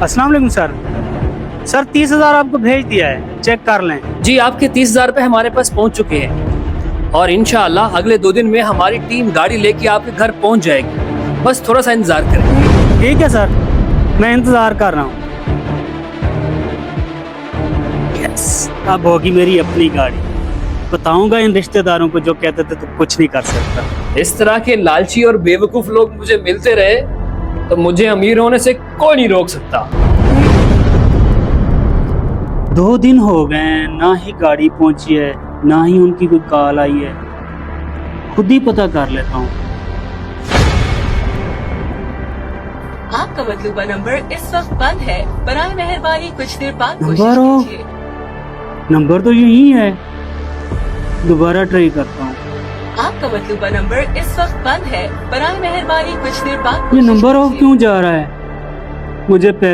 अस्सलाम वालेकुम sir. Sir 30,000 आपको भेज दिया है, चेक कर लें। जी आपके 30,000 रुपए हमारे पास पहुंच चुके हैं और इंशाअल्लाह अगले 2 दिन में हमारी टीम गाड़ी लेके आपके घर पहुंच जाएगी। बस थोड़ा सा इंतजार करें। ठीक है सर, मैं इंतज़ार कर रहा हूँ। यस, अब होगी मेरी अपनी गाड़ी। बताऊंगा इन रिश्तेदारों को जो कहते थे तो कुछ नहीं कर सकता। इस तरह के लालची और बेवकूफ लोग मुझे मिलते रहे तो मुझे अमीर होने से कोई नहीं रोक सकता। 2 दिन हो गए, ना ही गाड़ी पहुंची है, ना ही उनकी कोई कॉल आई है। खुद ही पता कर लेता हूँ। आपका मतलूबा नंबर इस वक्त बंद है। बराए मेहरबानी कुछ देर बाद कोशिश नंबर हो? कीजिए। नंबर तो यही है, दोबारा ट्राई करता हूँ। आपका मतलूबा नंबर इस वक्त बंद है। बराए मेहरबानी कुछ देर बाद ये कोशिश नंबर ऑफ कीजिए। क्यों जा रहा है? मुझे पहले